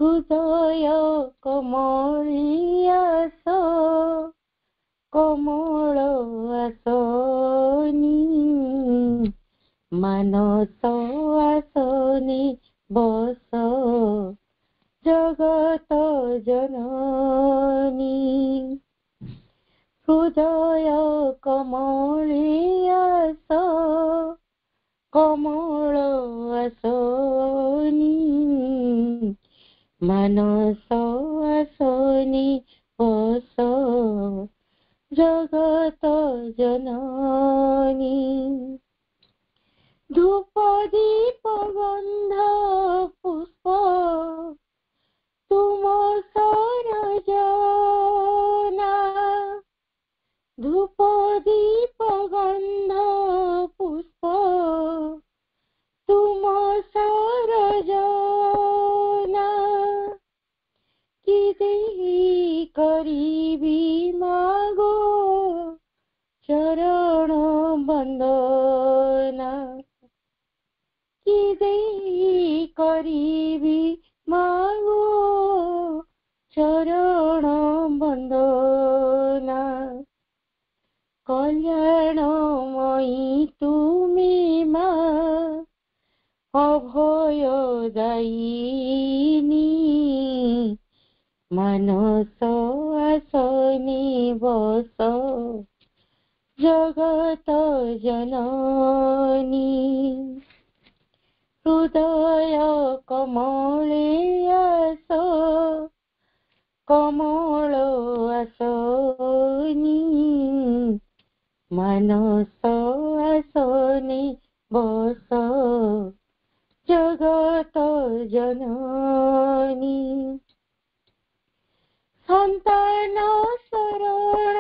हृदय कमलियास कमल आसनी मानस आसनी बस जगत जननी हृदय कमलियास कमल आसनी मानस आसनी बस जगत जननी धूप दीप गंध पुष्प तुम सरजना धूप दीप गंध पुष्प तुम सरजना कि देहि करिबी मागो चरण बंदना कि देहि करिबी मागो चरण बंदना कल्याणमयी तुमी मा अभय दायिनी मानस आसनी बस जगत जननी हृदय कमलियास कमल आसनी मानस आसनी बस जगत जननी संतान शरण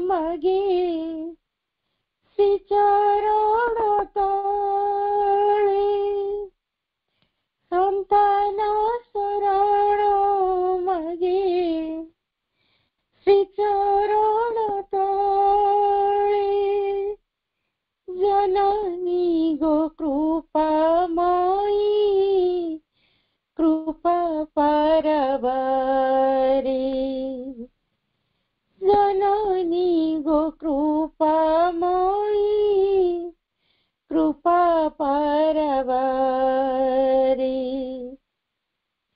मागे श्रीचरण तळे संतान शरण मागे श्रीचरण तळे जननी गो कृपामयी कृपा पारवारे जननी गो कृपामयी कृपा पारवारे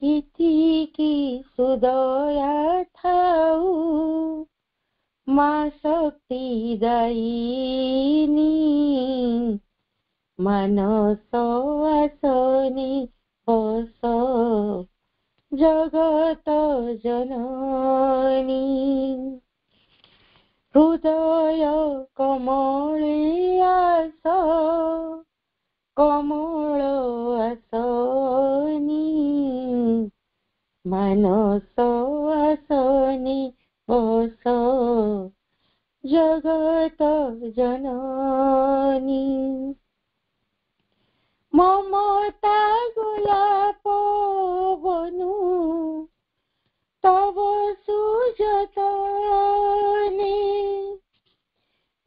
किती की सुदया थाऊ मा शक्ति दायिनी मानस आसनी बस जगत जननी हृदय कमलियास कमल आसनी मानस आसनी बस जगत जननी ममता गुलाप बनू तव सुजतने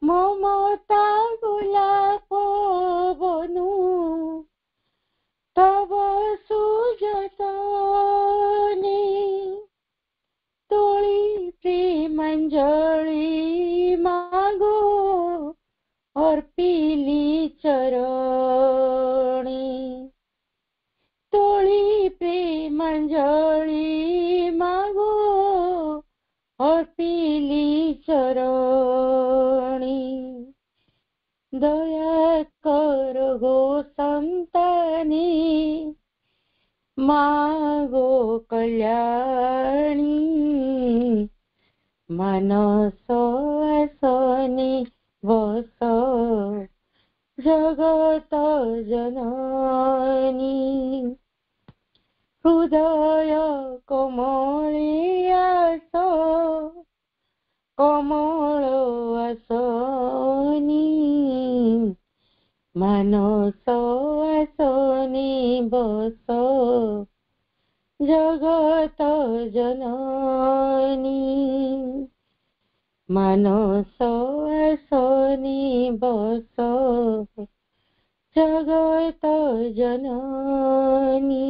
ममता गुलाप बनू तव सुजतने तोळी प्रेमांजळी मागो अर्पिली चरणी तोळी प्रेमांजळी मागो अर्पिली चरणी दया कर गो संतानी मागो कल्याणी मानस आसनी बस जगत जननी हृदय कमलियास कमल आसनी मानस आसनी बस जगत जननी मानस आसनी बस जगत जननी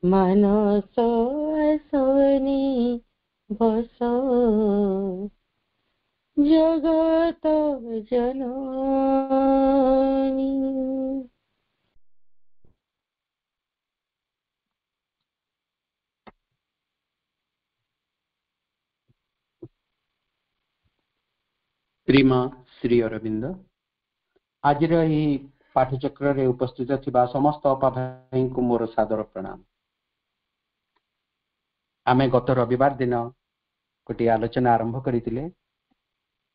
मनसो असोनि बसो जगत जननी। श्रीमा श्री अरविंद आज पाठचक्र रे उपस्थित थिबा समस्त अपा भाई को मोर सादर प्रणाम। आमे गत रविवार दिन गोटे आलोचना आरंभ करथिले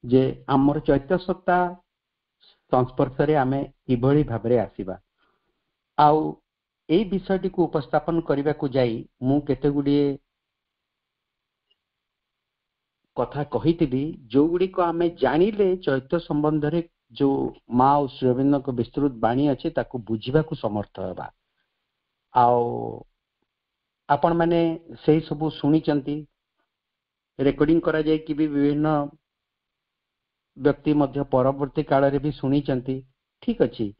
जे आमर चैत्य सत्ता संस्पर्श रे आमे किभଳି भाबरे आसीबा आउ एई विषयटी को उपस्थापन करिबा को जाई मु केते गुडिए कथा कहिथिबी जो गुडी को आमे जानिले चैत्य संबंध रे जो मां और श्री अरविंद को विस्तृत बाणी अछि ताको बुझिबा को समर्थ हेबा। आउ आपण माने सेही सब सुनी चंती रेकॉर्डिंग करा जाय कि भी विभिन्न व्यक्ति मध्य परवर्ती काल रे भी सुनी चंती। ठीक अछि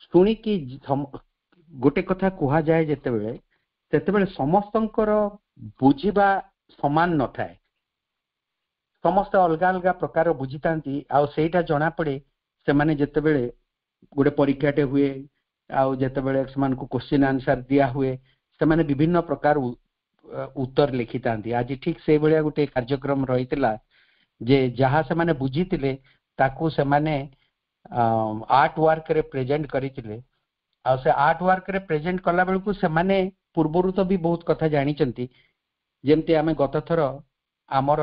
सुनी कि गोटे कथा कुहा जाय जेते बेले समस्तंकर बुझिबा समान न थाए समस्त अलग अलग प्रकार बुझीता आउ सेटा जना पड़े से माने जेते बेले गोटे परीक्षाटे हुए आउ जेते बेले समान को क्वेश्चन आंसर दिया हुए से माने विभिन्न प्रकार उत्तर लिखिता। आज ठीक से भलिया गोटे कार्यक्रम रहितला जे जहा से माने बुझीतिले ताकू से माने आर्ट वर्क रे प्रेजेंट करितिले आ से आर्ट वर्क रे प्रेजेंट कला बेलकू से माने पूर्वरु तो भी बहुत कथा जानी चंती जेमती आमे गत थर आमर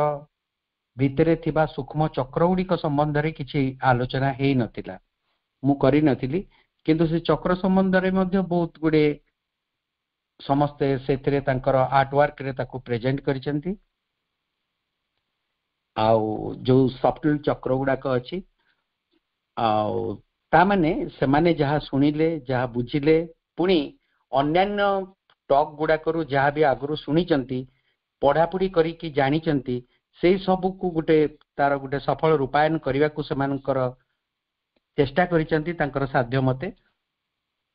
भितरे थिबा सूक्ष्म चक्र गुडी को संबंध रे किछि आलोचना हेई नथिला मु करि नथिली किंतु से चक्र संबंध रे मध्ये बहुत गुडे समस्ते सेथिरे तांकर आर्ट वर्क रे ताकू प्रेजेंट करिसेंती आउ जो सफ्टवेयर चक्र गुडा को अछि आउ ता माने से माने जहा सुनिले जहा बुझिले पुनी अन्यान्य टॉक गुडा करू जहा भी आगरु सुनिचंती पढ़ापुड़ी करी कि जानी चंती से सब को गोटे तार गोटे सफल रूपायन करने को सेमानकर चेष्टा करिसंती तांकर साध्य मते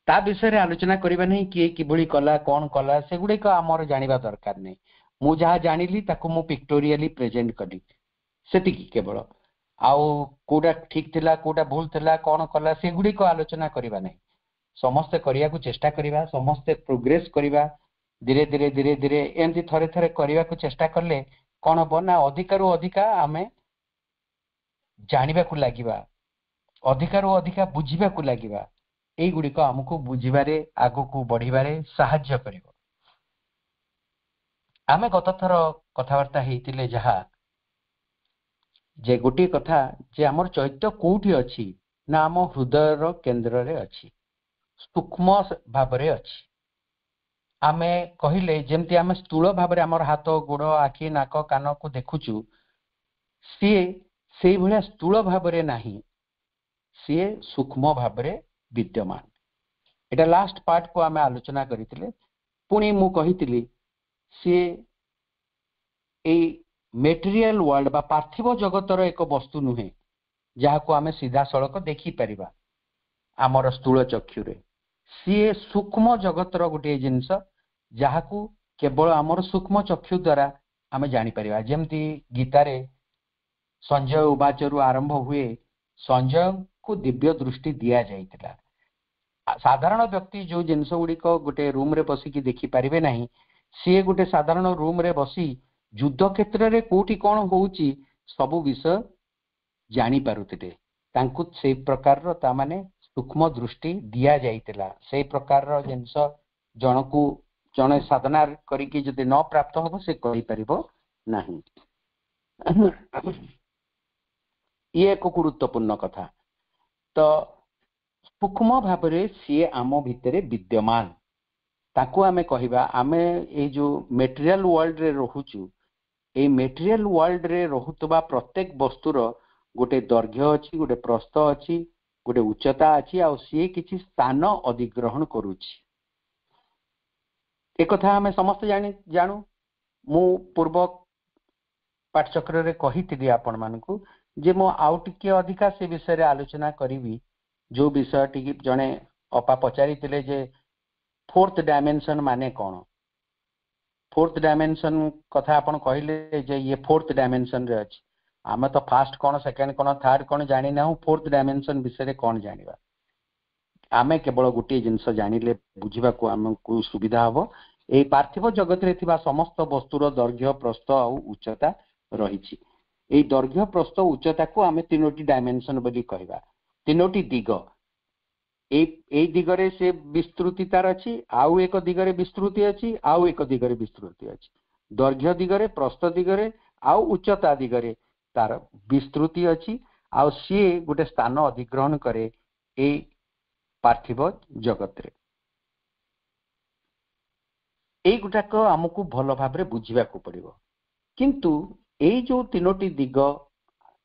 ता विषय रे आलोचना करबा नहीं किए किबळी कला कोन कला से गुडे का हमर जानिबा दरकार नहीं मु जहा जानिली ताको मु पिक्टोरियली प्रेजेंट करी सेति की केवल आउ कोडा ठीक थिला कोडा भूल थिला कोन कला से गुडी को आलोचना करबा नहीं समस्त करिया को चेष्टा करबा समस्त प्रोग्रेस करबा धीरे धीरे धीरे धीरे एंती थरे थरे करबा को चेष्टा करले कौन हम ना अधिकार अधिका आम जाना लगे अधिकार अधिका बुझा लगे यही गुड़िक आमको बुझे आग को बढ़िबारे साहाय्य कर आमे गत थर कथबार्ता होते जहा जे गोटे कथा जे आमर चैत्य कोठी अछि ना आम हृदय केन्द्र रे अछि सूक्ष्म भाव रे अछि आमे कहिले जेमती आमे स्थूल भाव रे आमर हाथ गोड़ आखि नाक कान को देखुचु सी से भलिया स्थूल भाव रे नाही सी सूक्ष्म भाव रे विद्यमान एटा लास्ट पार्ट को आमे आलोचना करितिले पुनी मु कहितिली सी ए मेटेरियल वर्ल्ड बा पार्थिव जगतर एक वस्तु नुहे जहा को आमे सीधा सड़क देखि परिबा आमर स्थूल चक्षु रे सी सूक्ष्म जगतर गोटे जिंस जहा को केवल आमर सूक्ष्म चक्षु द्वारा आमे जानि परिबा जेमती गीता रे संजय उवाचरु आरंभ हुए संजय को दिव्य दृष्टि दिया जाइतिला साधारण व्यक्ति जो जिनस गुडी को गोटे रूम रे बसी की देखि परिबे नाही सी गोटे साधारण रूम रे बसी युद्ध क्षेत्र रे कोठी कोन होउची सब विषय जानि पारुतिले तांकु से प्रकार रो ता माने सूक्ष्म दृष्टि दिया जाइतिला से प्रकार रो जिनस जनकु जने साधना करी कि जदि न प्राप्त हो से कहि परिबो नाही ये एक गुरुत्वपूर्ण कथा तो सूक्ष्म भाव रे सी आम भितरे विद्यमान ताकू आमे कहिबा आमे ए जो मेटेरियल वर्ल्ड रे रहुचु ए मेटेरियल वर्ल्ड रे रहुतबा प्रत्येक वस्तुर गोटे दैर्घ्य अछि गोटे प्रस्थ अछि गोटे उच्चता अछि आ सी किछि स्थान अधिग्रहण करूछि एक कथा आमे समस्त जानू मु पूर्व पाठचक्र रे कहितिली आपण मानकू जे मो आउ टिके अधिका से विषय रे आलोचना करिवि जो विषय टिकी जने अपा पचारितिले जे फोर्थ डायमेंशन माने कौन फोर्थ डायमेंशन कथा आपण कहले जे ये फोर्थ डायमेंशन रे अछि आमे तो फास्ट कौन सेकंड कौन थर्ड कौन जानि ना फोर्थ डायमेंशन विषय कौन जानिबा आमे केवल गोटे जिनस जानिले बुझिबा को हमकु सुविधा हबो ए पार्थिव जगत रे थिबा समस्त वस्तुर दैर्घ्य प्रस्थ आ उच्चता रहिछि ए दैर्घ्य प्रस्थ उच्चता को आमे तीनोटी डायमेंशन बोली कहबा तीनोटी दिग ए दिगरे से विस्तृति तार अछि आउ एक दिगरे विस्तृति अछि आउ एक दिगरे विस्तृति अछि दैर्घ्य दिगरे प्रस्थ दिगरे आउ उच्चता दिगरे तार विस्तृति अछि आउ सी गोटे स्थान अधिग्रहण करे ए पार्थिव जगत रे ए गुटाक हमकु भल भाबरे बुझिबाकू पड़िबो किंतु ए जो तीनोटी दिग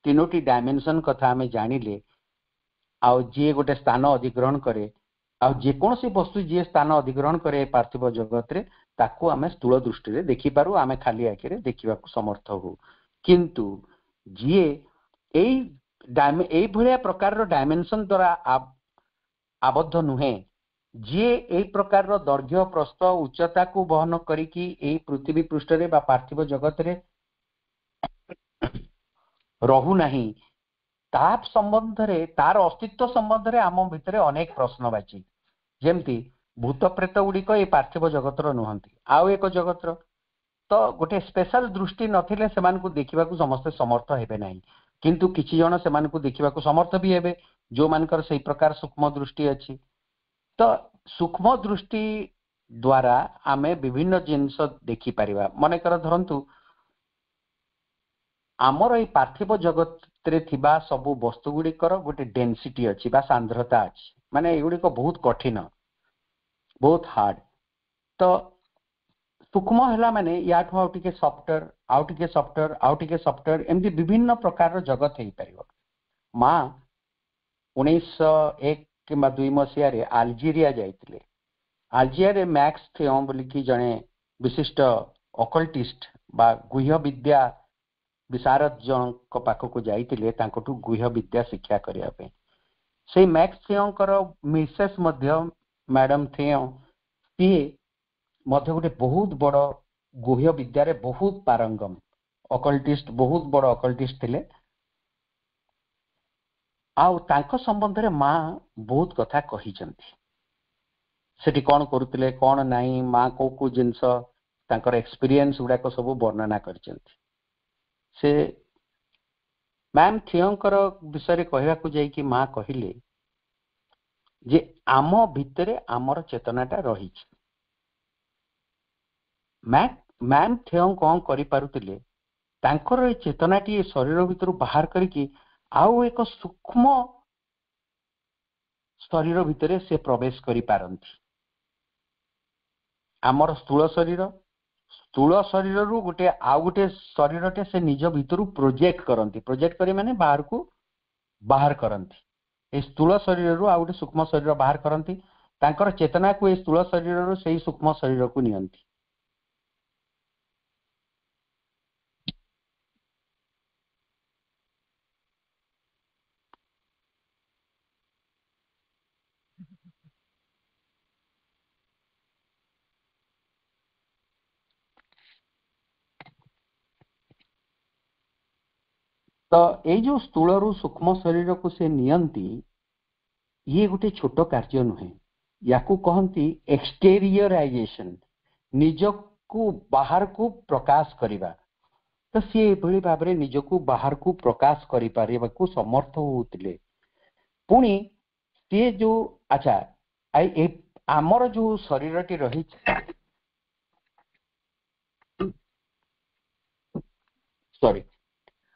तीनोटी डायमेंशन कथा हमें जानिले आउ जे गोटे स्थान अधिग्रहण करे आउ जे कौन सी वस्तु जे स्थान अधिग्रहण करे पार्थिव जगत रे ताकू आमे स्थूल दृष्टि रे देखि पारू आमे खाली आखि रे देखिबाकू समर्थ हो किंतु जे एई भलिया प्रकार रो डायमेंशन द्वारा आबद्ध नुहे जे एई प्रकार रो दैर्घ्य प्रस्थ उच्चता को वहन करिकी एई पृथ्वी पृष्ठ रे बा पार्थिव जगत रे रहु नाही ताप संबंध रे तार अस्तित्व संबंध रे आम भितरे अनेक प्रश्नवाची जेमती भूत प्रेत गुड़िक ए पार्थिव जगत रो नुहंती आउ एक जगत रो तो गोटे स्पेशल दृष्टि नथिले सेमान को देखिबाकू समस्त समर्थ हेबे नाही किंतु किछि जण सेमान को देखिबाकू समर्थ भी हेबे जो मानकर सही प्रकार सूक्ष्म दृष्टि अछि तो सूक्ष्म दृष्टि द्वारा आमे विभिन्न जिंस देखि परिबा माने कर धरंतु आमर ए पार्थिव जगत रे थिबा सबु वस्तु गुड़िकर गोटे डेंसिटी अछि बा सांद्रता अछि माने एगुड़ी को बहुत कठिन बहुत हार्ड तो सूक्ष्म हैला माने याठू आउ टिके सॉफ्टवेयर आउ टिके सॉफ्टवेयर आउ टिके सॉफ्टवेयर एमती विभिन्न प्रकार जगत हेई परिबो मां 1901 किंबा 2 मसिया रे अल्जीरिया जाइतिले अल्जीरिया रे मैक्स थियोम बोली कि जणे विशिष्ट ऑकल्टिस्ट बा गुह्य विद्या विशारद जन को पाखो को जाइतिले तांकोटू गुह्य विद्या शिक्षा करिया पे से मैक्स थियों कर मिसेस मध्य मैडम थियों सी मध्य गोटे बहुत बड़ गुह्य विद्या रे बहुत पारंगम ऑकल्टिस्ट बहुत बड़ ऑकल्टिस्ट थिले आउ तांको संबंध रे मां बहुत कथा कहिचंती सेठी कोन करूतिले कोन नाही मां को जिंस तांकर एक्सपीरियंस गुडा को सब वर्णना करचंती से मैम थियोंकर विषय कहवा को जाई कि मां कहिले जे आम भितरे आमर चेतनाटा रही मैम थियों कौन करि पारुतिले तांकर ए चेतनाटी शरीर भितर बाहर करिकी आउ एक सूक्ष्म शरीर भितरे से प्रवेश करि पारंती आमर स्थूल शरीर रु गोटे आउ गोटे शरीरटे से निज भितर प्रोजेक्ट करी माने बाहर करंती ए स्थूल शरीर रु आउ गोटे सूक्ष्म शरीर बाहर करंती तांकर चेतना को ए स्थूल शरीर रु सेही सूक्ष्म शरीर को नियंती तो ये जो स्थूल रु सूक्ष्म शरीर को से नियंती ये गोटे छोट कार्य नुहे याकू कहती एक्सटेरियराइजेशन निज को बाहर को प्रकाश करिबा तो सी एभली भाबरे निज को बाहर को प्रकाश करि पारिबा को समर्थ होउतिले पुणी सी जो अच्छा आमर जो शरीरटी रही सॉरी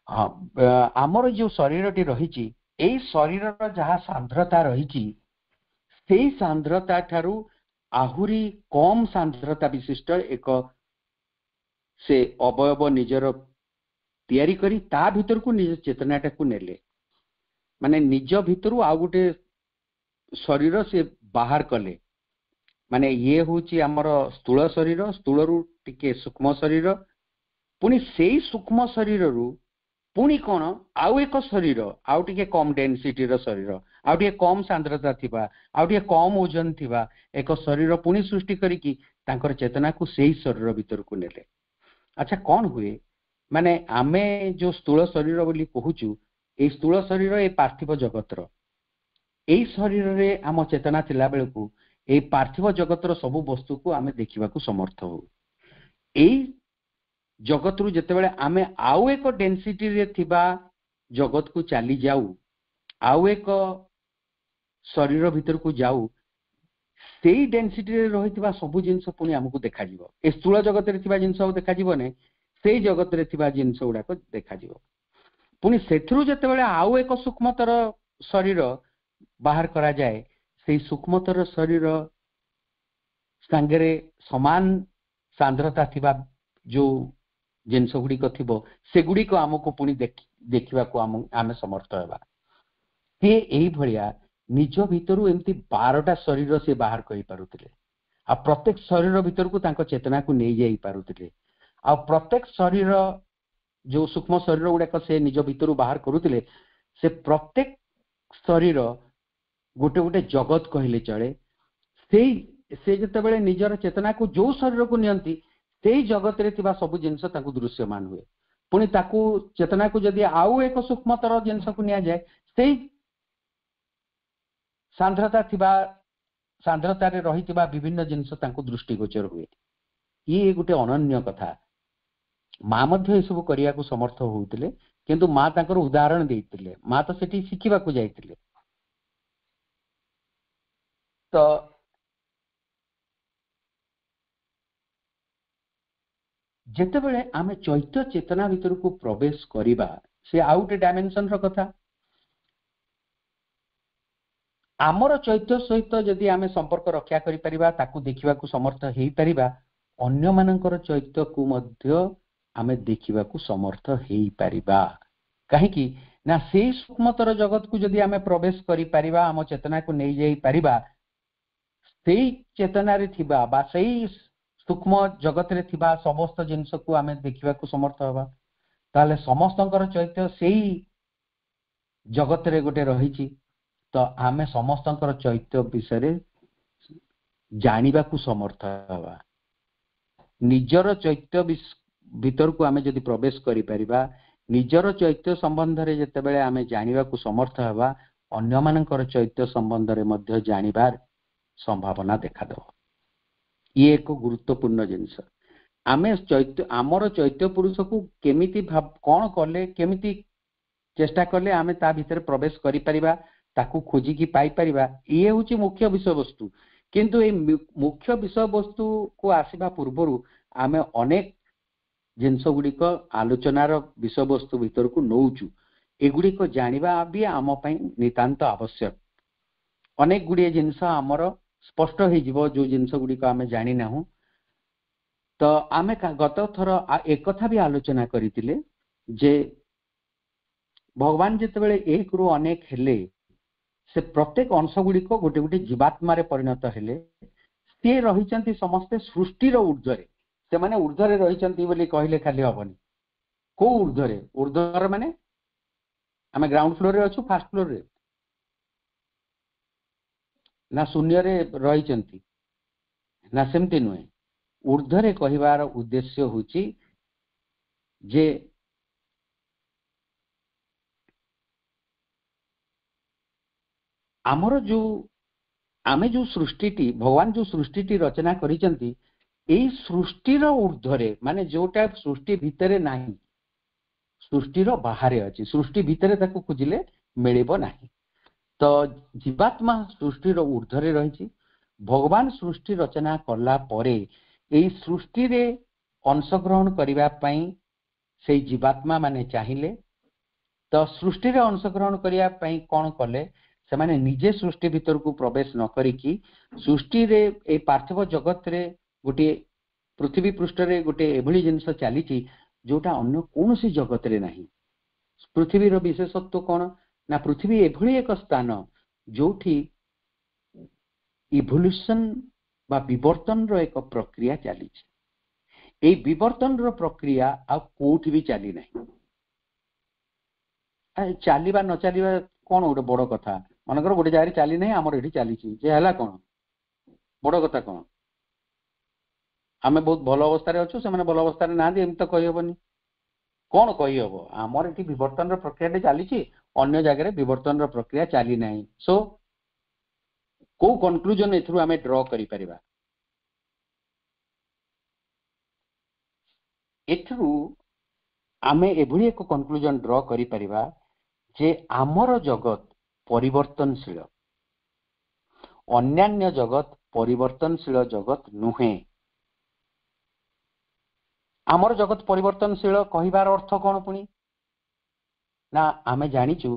हाँ आमर जो शरीरटी रही एई शरीर जहाँ सांद्रता रही से सांद्रता ठारू आहुरी कम सांद्रता विशिष्ट एक से अवयव निजर तैयारी करी ता भीतर को निज चेतनाटा को नेले माने निज भीतर आउ गोटे शरीर से बाहर कले माने ये होची आमर स्थूल शरीर स्थूल रु टिके सूक्ष्म शरीर पुणी सेई सूक्ष्म शरीर रु पुणी कौन आउ एक शरीर आउ टिके कम डेनसीटी रो शरीर आउ टिके कम सांद्रता थिबा आउ टिके कम ओजन थिबा एक शरीर पुणी सृष्टि करिकी तांकर चेतना को सेही शरीर भीतर को नेले। अच्छा कौन हुए माने आमे जो स्थूल शरीर बोली कहूचु ए स्थूल शरीर ए पार्थिव जगतर एई शरीर रे आम चेतना थिला बेलकू ए पार्थिव जगतर सबु वस्तु को आमे देखिबा को समर्थ हो। एई जगत रु जेतेबेले आमे आउ एक डेंसिटी रे थिबा जगत को चली जाऊ आउ एक शरीर भीतर को जाऊ सेई डेंसिटी रे रहितबा सबु जिंस पुनी हमकु देखा जिवो। ए स्थूल जगत रे थिबा जिंस देखा जिवो ने सेई जगत रे थिबा जिंस उडा को देखा जिवो। पुनी सेथरु जेतेबेले आउ एक सूक्ष्मतर शरीर बाहर करा जाए सेई सूक्ष्मतर शरीर संगरे समान सांद्रता थिबा जो जिनस गुड़िक थिबो से गुड़िक आमको पुणी देखा आम समर्थ हेबा। हे एही भलिया निज भितरु एमती 12टा शरीर से बाहर करि पारुतिले आ प्रत्येक शरीर भीतर को तांको चेतना को नहीं जाई पारुतिले आ प्रत्येक शरीर जो सूक्ष्म शरीर गुड़ाक से निज भितरु बाहर करुतिले से प्रत्येक शरीर गोटे गोटे जगत कहले चले। से जेतेबेले निजर चेतना को जो शरीर को नियंती सेही जगत रे थिबा सब जिंस ताकू दृश्यमान हुए। पुणी ताकू चेतना को जदि आउ एक सूक्ष्मतर जिंस को निया जाए सेही सांद्रता थिबा सांद्रता रे रहितिबा विभिन्न जिंस ताकू दृष्टिगोचर हुए। ये गोटे अनन्य कथा। माँ मध्य ए सब करिया को समर्थ होउतिले किंतु माँ ताकर उदाहरण देइतिले। माँ तो सेठी शिखिबा को जाइतिले। तो जेतेबेले आमे चैत्य चेतना भीतर को प्रवेश करिबा से आउट डायमेंशन रो कथा। आमर चैत्य सहित जदि आमे संपर्क रक्षा करि परिबा ताकू देखिबा को समर्थ हेई परिबा अन्य मानकर चैत्य को मध्य आमे देखिबा को समर्थ हेई परिबा। काहे कि ना से सूक्ष्मतर जगत को जदि आमे प्रवेश करि परिबा आम चेतना को नै जाई परिबा सेई चेतना रे थिबा बा सेई सूक्ष्म जगत रे थिबा समस्त जिंस को आमे देखिबा को समर्थ हबा। ताले समस्तंकर चैत्य सेई जगत रे गोटे रहिछि तो आमे समस्तंकर चैत्य विषय जानिबा को समर्थ हबा। निजर चैत्य भीतर को आमे जदि प्रवेश करि परिबा निजर चैत्य संबंध रे जेतेबेले आमे जानिबा को समर्थ हबा अन्य मानकर चैत्य संबंध रे मध्य जानिबार संभावना देखा दो। ये एक गुरुत्वपूर्ण जिंस। आमे चैत्य आमर चैत्य पुरुष को केमिति कौन कले केमिति चेष्टा कले आमे ता भीतर प्रवेश करि परिबा ताकू खोजी की पाई परिबा ये होची मुख्य विषय वस्तु। किंतु ए मुख्य विषय वस्तु को आसीबा पूर्वरु आमे अनेक जिंस गुड़िक आलोचनार विषय वस्तु भीतर को नौचु एगुड़िक जानिबा भी आम पई नितांत आवश्यक। अनेक गुड़िए जिंस आमर स्पष्ट हो जिवो जो जिंस गुड़िक आमे जानि नाहु। तो आमे गत थर एक कथा भी आलोचना करितिले जे भगवान जेतेबेले एक रु अनेक हेले से प्रत्येक अंश गुड़िक गोटे गोटे जीवात्मा रे परिणत हेले से रहिचंती समस्ते सृष्टि रो ऊर्ध्वरे से माने ऊर्ध्वरे रहिचंती बोली कहिले खाली हबनी। को ऊर्ध्वरे ऊर्ध्वर माने आमे ग्राउंड फ्लोर रे अछु फर्स्ट फ्लोर रे ना शून्य रे रहिचंती ना सेमती नुहे। ऊर्ध्वरे कहिबार उद्देश्य होची जे आमर जो आमे जो सृष्टिटी भगवान जो सृष्टिटी रचना करिचंती एई सृष्टिर ऊर्ध्वरे माने जोटा सृष्टि भितरे नाही सृष्टिर बाहरे अछि सृष्टि भितरे ताकू खोजिले मिलिबो नाही। तो जीवात्मा सृष्टिर ऊर्ध्वरे रहिछि। भगवान सृष्टि रचना कला परे एई सृष्टि रे अंशग्रहण करिबा पई से जीवात्मा माने चाहिए तो सृष्टि रे अंशग्रहण करिया पई कोन कले से माने निजे सृष्टि भीतर को प्रवेश न करिकी सृष्टि रे ए पार्थिव जगत रे गोटे पृथ्वी पृष्ठ रे गोटे एभली जिंस चलीची जोटा अन्य कोनोसी जगत रे नाही। पृथ्वी रो विशेषत्व कोन ना पृथ्वी एभली एक स्थान जोठी इवोल्यूशन बा विवर्तन रो एक प्रक्रिया चलीची। ए विवर्तन रो प्रक्रिया आ कोठी भी चली नाही। ଚାଲିବା ନ ଚାଲିବା କଣ ଗୋଟେ ବଡ କଥା? ମନେକର ଗୋଟେ ଜାଗାରେ ଚାଲି ନାହିଁ, ଆମର ଏଠି ଚାଲିଛି, ଯେ ହେଲା କଣ ବଡ କଥା? କଣ ଆମେ ବହୁତ ଭଲ ଅବସ୍ଥାରେ ଅଛୁ, ସେମାନେ ଭଲ ଅବସ୍ଥାରେ ନାହାନ୍ତି, ଏମିତି ତ କହିହବନି। କଣ କହିହବ? ଆମର ଏଠି ବିବର୍ତ୍ତନର ପ୍ରକ୍ରିୟାଟେ ଚାଲିଛି, ଅନ୍ୟ ଜାଗାରେ ବିବର୍ତ୍ତନର ପ୍ରକ୍ରିୟା ଚାଲି ନାହିଁ। ସୋ କୋଉ କନକ୍ଲୁଜନ ଏଥିରୁ ଆମେ ଡ୍ର କରିପାରିବା? ଏଥିରୁ ଆମେ ଏଭଳି ଏକ କନକ୍ଲୁଜନ ଡ୍ର କରିପାରିବା ଯେ ଆମର ଜଗତ ପରିବର୍ତ୍ତନଶୀଳ, ଅନ୍ୟାନ୍ୟ ଜଗତ ପରିବର୍ତ୍ତନଶୀଳ ଜଗତ ନୁହେଁ। ଆମର ଜଗତ ପରିବର୍ତ୍ତନଶୀଳ କହିବାର ଅର୍ଥ କଣ ପୁଣି? ନା ଆମେ ଜାଣିଛୁ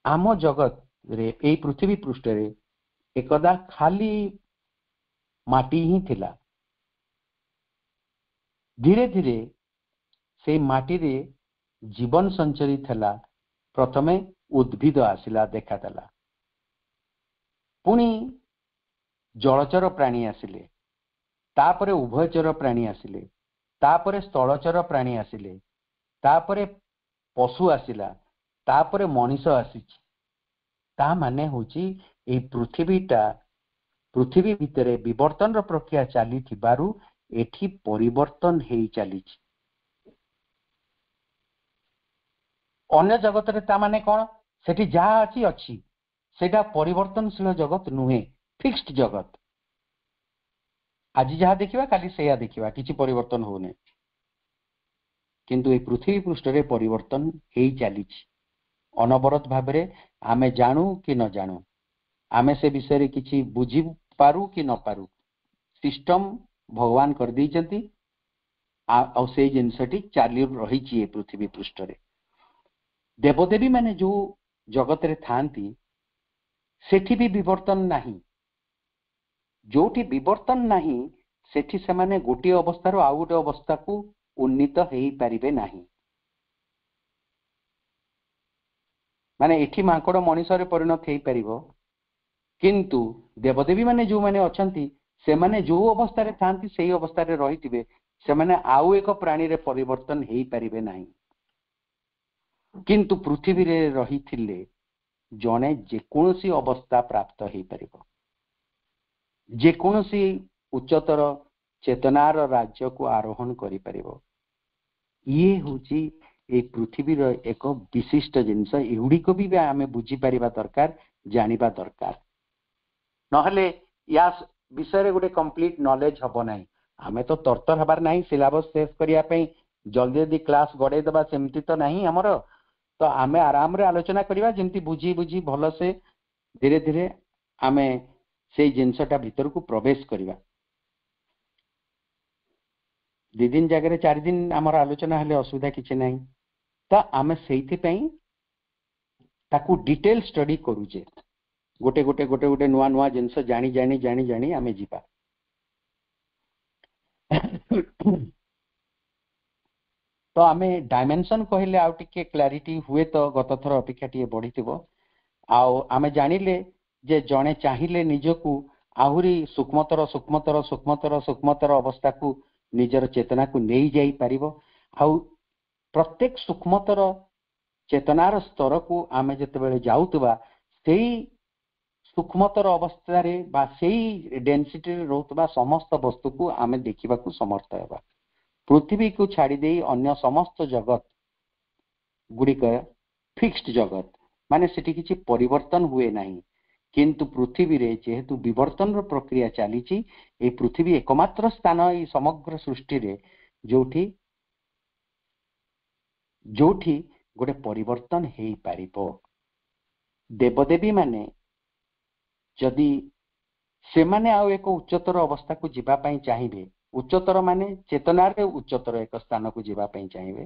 ଆମ ଜଗତରେ, ଏଇ ପୃଥିବୀ ପୃଷ୍ଠରେ ଏକଦା ଖାଲି ମାଟି ହିଁ ଥିଲା। ଧୀରେ ଧୀରେ ସେଇ ମାଟିରେ ଜୀବନ ସଞ୍ଚରି ଥିଲା। ପ୍ରଥମେ ଉଦ୍ଭିଦ ଆସିଲା, ଦେଖାଦେଲା, ପୁଣି ଜଳଚର ପ୍ରାଣୀ ଆସିଲେ, ତାପରେ ଉଭୟଚର ପ୍ରାଣୀ ଆସିଲେ, ତାପରେ ସ୍ଥଳଚର ପ୍ରାଣୀ ଆସିଲେ, ତାପରେ ପଶୁ ଆସିଲା, ତାପରେ ମଣିଷ ଆସିଛି। ତା ମାନେ ହଉଛି ଏଇ ପୃଥିବୀ ଭିତରେ ବିବର୍ତ୍ତନର ପ୍ରକ୍ରିୟା ଚାଲିଥିବାରୁ ଏଠି ପରିବର୍ତ୍ତନ ହେଇ ଚାଲିଛି। ଅନ୍ୟ ଜଗତରେ ତା ମାନେ କଣ? ସେଠି ଯାହା ଅଛି ଅଛି, ସେଟା ପରିବର୍ତ୍ତନଶୀଳ ଜଗତ ନୁହେଁ, ଫିକ୍ସଡ ଜଗତ। ଆଜି ଯାହା ଦେଖିବା କାଲି ସେଇଆ ଦେଖିବା, କିଛି ପରିବର୍ତ୍ତନ ହଉନି। କିନ୍ତୁ এই ପୃଥିବୀ ପୃଷ୍ଠରେ ପରିବର୍ତ୍ତନ ହେଇ ଚାଲିଛି ଅନବରତ ଭାବରେ। ଆମେ ଜାଣୁ କି ନ ଜାଣୁ, ଆମେ ସେ ବିଷୟରେ କିଛି ବୁଝିପାରୁ କି ନ ପାରୁ, ସିଷ୍ଟମ ଭଗବାନ କରିଦେଇଛନ୍ତି, ଆଉ ସେଇ ଜିନିଷଟି ଚାଲି ରହିଛି ଏ ପୃଥିବୀ ପୃଷ୍ଠରେ। ଦେବଦେବୀ ମାନେ ଯୋଉ ଜଗତରେ ଥାଆନ୍ତି ସେଠି ବି ବିବର୍ତ୍ତନ ନାହିଁ। ଯୋଉଠି ବିବର୍ତ୍ତନ ନାହିଁ ସେଠି ସେମାନେ ଗୋଟିଏ ଅବସ୍ଥାରୁ ଆଉ ଗୋଟେ ଅବସ୍ଥାକୁ ଉନ୍ନୀତ ହେଇପାରିବେ ନାହିଁ। ମାନେ ଏଠି ମାଙ୍କଡ ମଣିଷରେ ପରିଣତ ହେଇପାରିବ, କିନ୍ତୁ ଦେବଦେବୀ ମାନେ ଯୋଉମାନେ ଅଛନ୍ତି ସେମାନେ ଯୋଉ ଅବସ୍ଥାରେ ଥାଆନ୍ତି ସେଇ ଅବସ୍ଥାରେ ରହିଥିବେ, ସେମାନେ ଆଉ ଏକ ପ୍ରାଣୀରେ ପରିବର୍ତ୍ତନ ହେଇପାରିବେ ନାହିଁ। କିନ୍ତୁ ପୃଥିବୀରେ ରହିଥିଲେ ଜଣେ ଯେକୌଣସି ଅବସ୍ଥା ପ୍ରାପ୍ତ ହେଇପାରିବ, ଯେକୌଣସି ଉଚ୍ଚତର ଚେତନାର ରାଜ୍ୟକୁ ଆରୋହଣ କରିପାରିବ। ଇଏ ହଉଛି এই ପୃଥିବୀର ଏକ ବିଶିଷ୍ଟ ଜିନିଷ। ଏଗୁଡିକ ବି ଆମେ ବୁଝିପାରିବା ଦରକାର, ଜାଣିବା ଦରକାର, ନହେଲେ ୟା ବିଷୟରେ ଗୋଟେ କମ୍ପ୍ଲିଟ ନଲେଜ ହବ ନାହିଁ। ଆମେ ତ ତରତର ହବାର ନାହିଁ ସିଲାବସ ଶେଷ କରିବା ପାଇଁ, ଜଲ୍ଦି ଜଲ୍ଦି କ୍ଲାସ ଗଡେଇ ଦେବା, ସେମିତି ତ ନାହିଁ ଆମର। ତ ଆମେ ଆରାମରେ ଆଲୋଚନା କରିବା, ଯେମିତି ବୁଝି ବୁଝି ଭଲସେ ଧୀରେ ଧୀରେ ଆମେ ସେଇ ଜିନିଷଟା ଭିତରକୁ ପ୍ରବେଶ କରିବା। 2 ଦିନ ଜାଗାରେ 4 ଦିନ ଆମର ଆଲୋଚନା ହେଲେ ଅସୁବିଧା କିଛି ନାହିଁ। ତ ଆମେ ସେଇଥିପାଇଁ ତାକୁ ଡିଟେଲ ଷ୍ଟଡି କରୁଛେ, ଗୋଟେ ଗୋଟେ ଗୋଟେ ଗୋଟେ ନୂଆ ନୂଆ ଜିନିଷ ଜାଣି ଜାଣି ଜାଣି ଜାଣି ଆମେ ଯିବା। ତ ଆମେ ଡାଇମେନସନ କହିଲେ ଆଉ ଟିକେ କ୍ଲାରିଟି ହୁଏ ତ ଗତ ଥର ଅପେକ୍ଷା ଟିକେ ବଢିଥିବ। ଆଉ ଆମେ ଜାଣିଲେ ଯେ ଜଣେ ଚାହିଁଲେ ନିଜକୁ ଆହୁରି ସୂକ୍ଷ୍ମତର ସୂକ୍ଷ୍ମତର ସୂକ୍ଷ୍ମତର ସୂକ୍ଷ୍ମତର ଅବସ୍ଥାକୁ ନିଜର ଚେତନାକୁ ନେଇ ଯାଇପାରିବ। ଆଉ ପ୍ରତ୍ୟେକ ସୂକ୍ଷ୍ମତର ଚେତନାର ସ୍ତରକୁ ଆମେ ଯେତେବେଳେ ଯାଉଥିବା ସେଇ ସୂକ୍ଷ୍ମତର ଅବସ୍ଥାରେ ବା ସେଇ ଡେନ୍ସିଟିରେ ରହୁଥିବା ସମସ୍ତ ବସ୍ତୁକୁ ଆମେ ଦେଖିବାକୁ ସମର୍ଥ ହେବା। ପୃଥିବୀକୁ ଛାଡ଼ି ଦେଇ ଅନ୍ୟ ସମସ୍ତ ଜଗତ ଗୁଡ଼ିକ ଫିକ୍ସଡ ଜଗତ, ମାନେ ସେଠି କିଛି ପରିବର୍ତ୍ତନ ହୁଏ ନାହିଁ। କିନ୍ତୁ ପୃଥିବୀରେ ଯେହେତୁ ବିବର୍ତ୍ତନର ପ୍ରକ୍ରିୟା ଚାଲିଛି, এই ପୃଥିବୀ ଏକମାତ୍ର ସ୍ଥାନ এই ସମଗ୍ର ସୃଷ୍ଟିରେ ଯୋଉଠି ଗୋଟେ ପରିବର୍ତ୍ତନ ହେଇପାରିବ। ଦେବଦେବୀ ମାନେ ଯଦି ସେମାନେ ଆଉ ଏକ ଉଚ୍ଚତର ଅବସ୍ଥାକୁ ଯିବା ପାଇଁ ଚାହିଁବେ, ଉଚ୍ଚତର ମାନେ ଚେତନାରେ ଉଚ୍ଚତର ଏକ ସ୍ଥାନକୁ ଯିବା ପାଇଁ ଚାହିଁବେ,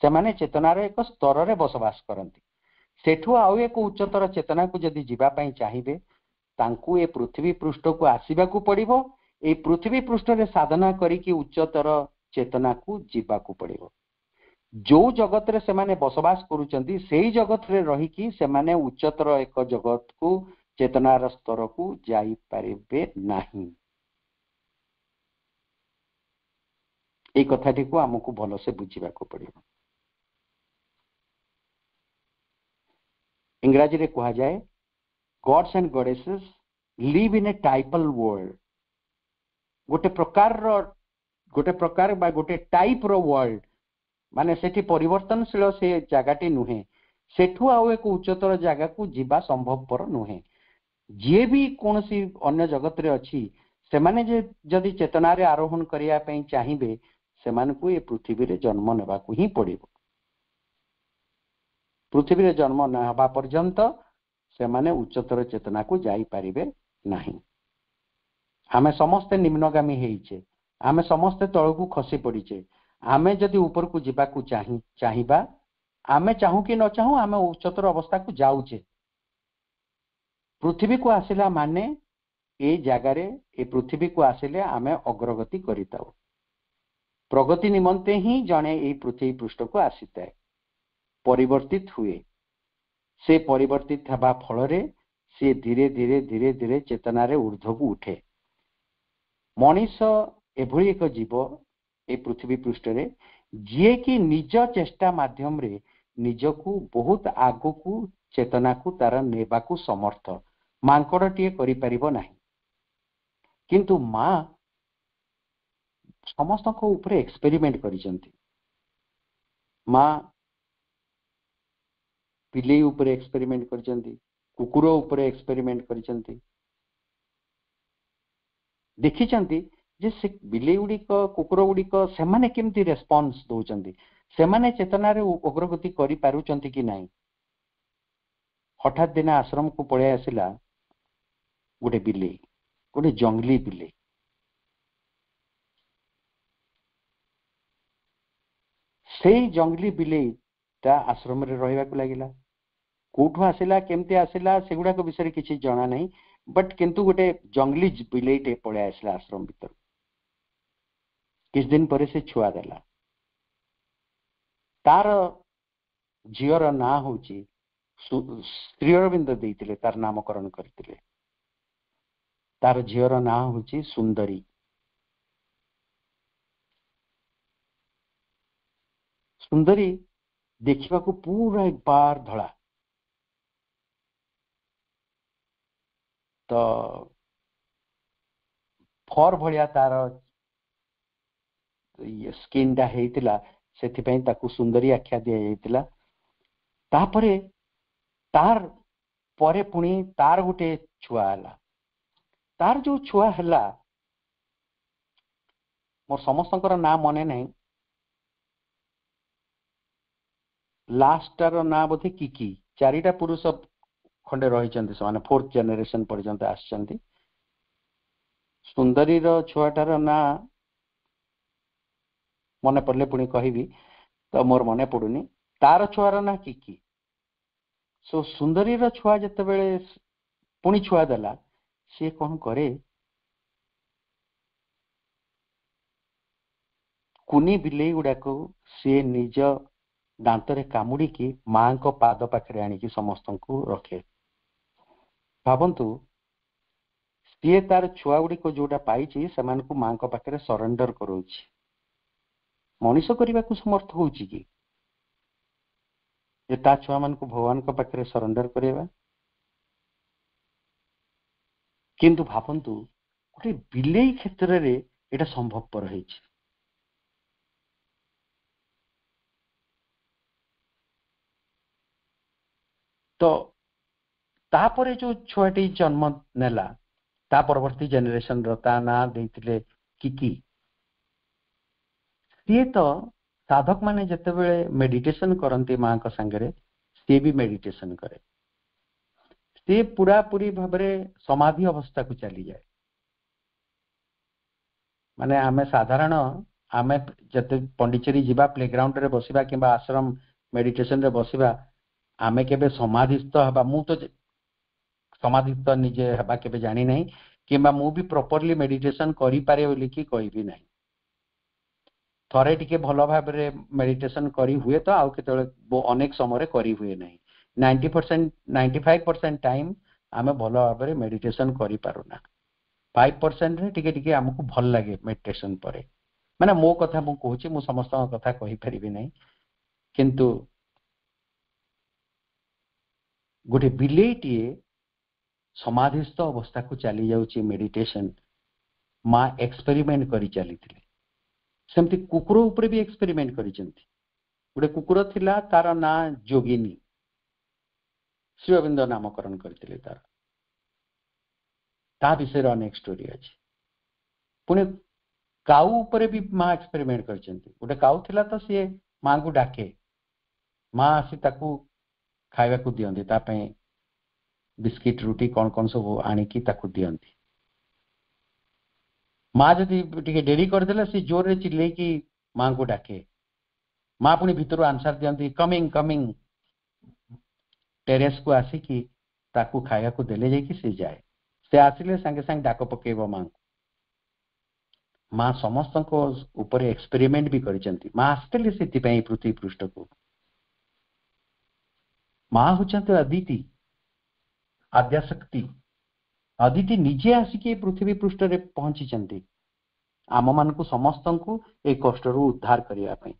ସେମାନେ ଚେତନାର ଏକ ସ୍ତରରେ ବସବାସ କରନ୍ତି। ସେଠୁ ଆଉ ଏକ ଉଚ୍ଚତର ଚେତନାକୁ ଯଦି ଯିବା ପାଇଁ ଚାହିଁବେ, ତାଙ୍କୁ ଏ ପୃଥିବୀ ପୃଷ୍ଠକୁ ଆସିବାକୁ ପଡିବ। এই ପୃଥିବୀ ପୃଷ୍ଠରେ ସାଧନା କରିକି ଉଚ୍ଚତର ଚେତନାକୁ ଯିବାକୁ ପଡିବ। ଯୋଉ ଜଗତରେ ସେମାନେ ବସବାସ କରୁଛନ୍ତି ସେଇ ଜଗତରେ ରହିକି ସେମାନେ ଉଚ୍ଚତର ଏକ ଜଗତକୁ, ଚେତନାର ସ୍ତରକୁ ଯାଇପାରିବେ ନାହିଁ। এই କଥାଟିକୁ ଆମକୁ ଭଲସେ ବୁଝିବାକୁ ପଡିବ। इंग्राजी रे कहा जाए gods and goddesses live in a typical world गोटे प्रकार बा गोटे टाइप रो वर्ल्ड माने सेठी परिवर्तनशील से जगहटी नुहे सेठू आउ एक उच्चतर जगह को जीवा संभवपर नुहे जी भी कौन सी अन्य जगत रे अच्छी से माने जे जदि चेतना रे आरोहण करिया पई चाहिबे सेमान को ये पृथ्वी रे जन्म नेबा को ही पड़िबो पृथ्वी रे जन्म न हबा पर्यंत से माने उच्चतर चेतना को जाई पारिबे नाही आमे समस्त निम्नगामी हेइछे आमे समस्त तळकू खसी पड़ीचे आमे जदि ऊपर को जीवा को चाहिबा आमे चाहू कि न चाहू आमे उच्चतर अवस्था को जाउचे पृथ्वी को आसिला माने ए जगार ए पृथ्वी को आसिले आमे अग्रगति करिताउ प्रगति निमंते ही जने ए पृथ्वी पृष्ठ को आसीताए परिवर्तित हुए से परिवर्तित हबा फल रे से धीरे धीरे धीरे धीरे चेतना रे ऊर्ध्व को उठे मनीष एभली एक जीव ए पृथ्वी पृष्ठ रे जे कि निज चेष्टा माध्यम रे निजकू बहुत आगु को चेतना को तार नेबा को समर्थ मांकड़टीए करि परिबो नाही किंतु मां समस्त को ऊपर एक्सपेरिमेंट करिसेंती मां पिले ऊपर एक्सपेरिमेंट करिसेंती कुकुर ऊपर एक्सपेरिमेंट करिसेंती देखिचंती जे से बिले गुड़िक कुकुर गुड़िक सेमाने केमती रेस्पॉन्स दौचंती सेमाने चेतना रे अग्रगति करि पारुचंती कि नाही हठात दिन आश्रम को पळे आसिला गोटे बिले गोटे जंगली बिले से जंगली बिले ता आश्रम रे रहिबा को लागिला कोठु आसिला केमती आसिला सेगुडा को विषय किछि जणा नाही बट किंतु गोटे जंगली बिलेटे पळे आसिला आश्रम भीतर किछ दिन परे से छुआ देला तार झीवर ना होची श्री अरविंद देइतिले तार नामकरण करतिले तार झीवर ना होची सुंदरी सुंदरी देखिबा को पूरा एक बार धड़ा तो फर भलिया तार ये स्किन टा हेतिला सेथि पई ताकू सुंदरी आख्या दिया हेतिला तापरे तार परे पुणी तार गुटे छुआ हला तार जो छुआ हला मोर समस्तंकर ना मने नहीं लास्टर ना बोधे किकी चारिटा पुरुष खंडे रही से फोर्थ जेनेरेशन पर्यंत आसचंती सुंदरी रो छुआटार ना मने पड़ले पुणी कहबी तो मोर मने पड़ुनी तार छुआर ना किकी सो सुंदरी रो छुआ जते बेले पुणी छुआ देला से कौन करे कुनी बिलेई गुड़ा को सी निज दांतरे कामुड़ी की मां को पाद पाखरे आनी की समस्त को रखे भावंतु सी तार छुआ गुड़ी को जोटा पाई सेमान को मां को पाखरे सरेंडर करोछि मनीष करने को समर्थ होउछि कि जे ता छुआ मान को भगवान को पाखरे सरेंडर करेबा किंतु भावंतु गोटे बिलेई क्षेत्र रे एटा संभवपर होइछि तो तापरे जो छुआटी जन्म नेला ता परवर्ती जेनेरेशन ता ना देइतिले किकी सी तो साधक माने जते बेले मेडिटेशन करंती मां का संगरे सी भी मेडिटेशन करे सी पूरा पूरी भाबरे समाधि अवस्था को चली जाए माने आमे साधारण आमे जते पंडिचेरी जीवा प्लेग्राउंड रे बसिबा किबा आश्रम मेडिटेशन रे बसिबा आमे केबे समाधिस्थ हबा मु तो समाधिस्थ निजे हबा केबे जानि नै किबा मु भी प्रॉपर्ली मेडिटेशन करि पारे बोली कि कहबी नै थरे टिके भलो भाबरे मेडिटेशन करी हुए तो आउ केतले अनेक समय करी हुए नै 90% 95% टाइम आमे भलो भाबरे मेडिटेशन करि पारुना 5% रे टिके टिके हमकु भल लागे मेडिटेशन परे माने मो कथा मु कहूची मु समस्त कथा कहि परिबी नै किंतु गोटे बिलेईटीए समाधिस्थ अवस्था को चली जाऊँची मेडिटेशन माँ एक्सपेरिमेंट करी चली सेमती कुकुर ऊपर भी एक्सपेरिमेंट करी गोटे कुकुर थिला तार ना जोगिनी श्री अरविंद नामकरण करते तार ता विषय अनेक स्टोरी अच्छी पुणे काऊ ऊपर भी माँ एक्सपेरिमेंट कर गोटे काऊ थिला तो सी माँ को डाके माँ आसी ताकू खाइबा को दियंती तापे बिस्किट रुटी कौन कौन सब आनिकी ताकू दियंती माँ जदि टिके डेरी करदेला सी जोर रे चिल्ले की माँ को डाके माँ पुणी भितर आंसर दियंती कमिंग कमिंग टेरेस को आसिकी ताकू खाइबा को देले जाइकी से जाए से आसिले संगे संगे डाक पकेब माँ को माँ समस्त ऊपर एक्सपेरिमेंट भी करिसेंती माँ आसते से पृथ्वी पृष्ठ को माँ होचंती अदिति आद्याशक्ति अदिति निजे आसिकी पृथ्वी पृष्ठ रे पहुंची आम मान को समस्त को ए कष्ट रु उद्धार करने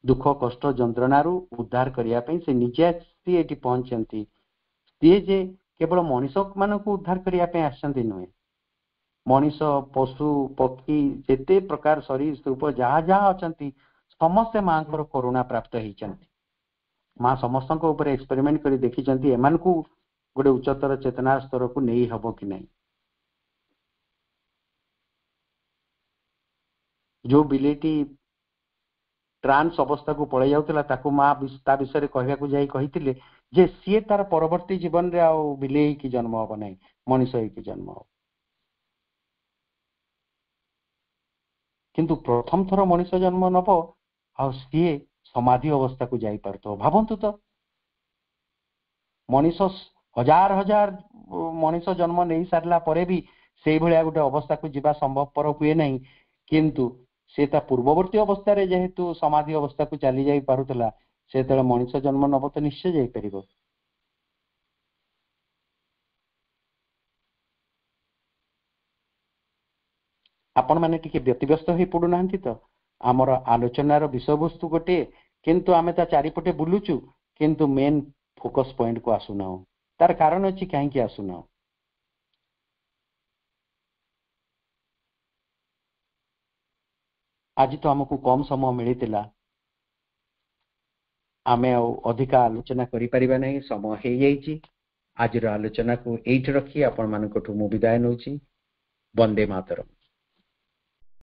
दुख कष्ट जंत्रणा रु उद्धार करने से निजे आसी एटी पहुंचती सी जे केवल मनीष मान को उद्धार करने आसती नुहे मनीष पशु पक्षी जेते प्रकार सरीसृप जहाँ जहाँ अच्छा समस्ते माँ को करुणा प्राप्त होती माँ समस्त ऊपर एक्सपेरिमेंट कर देखी एमान को गोटे उच्चतर चेतना स्तर को नहीं हब कि नहीं जो बिलेटी ट्रांस अवस्था को पड़े जाउतला ताकू माँ ता विषय कहवा को जाई कहिथिले जे सी तार परवर्ती जीवन रे आउ बिलेई की जन्म हब नहीं मनीष की जन्म हब किंतु प्रथम थर मनीष जन्म नब आ सी समाधि अवस्था को जाई पारतो भावंतु तो मनीष हजार हजार मनीष जन्म नहीं सारला परे भी से भलिया गोटे अवस्था को जीवा संभवपर हुए नहीं किंतु से ता पूर्ववर्ती अवस्था रे जेहेतु समाधि अवस्था को चली जाई पारुतला से तळे मनीष जन्म नब तो निश्चय जाई परिबो आपण माने टिके व्यतिव्यस्त होई पडु नांती तो आमर आलोचनार विषय वस्तु गोटे किंतु आमे ता चारिपटे बुलुचु किंतु मेन फोकस पॉइंट को आसुना तार कारण अछि काहे कि आसुना आज तो हमको कम समय मिलता आमे अधिका आलोचना करि परिबा नहीं समय हे जाइछि आज आलोचना को एठी रखी आपण मानकठु मु विदाय नउछि वंदे मातरम।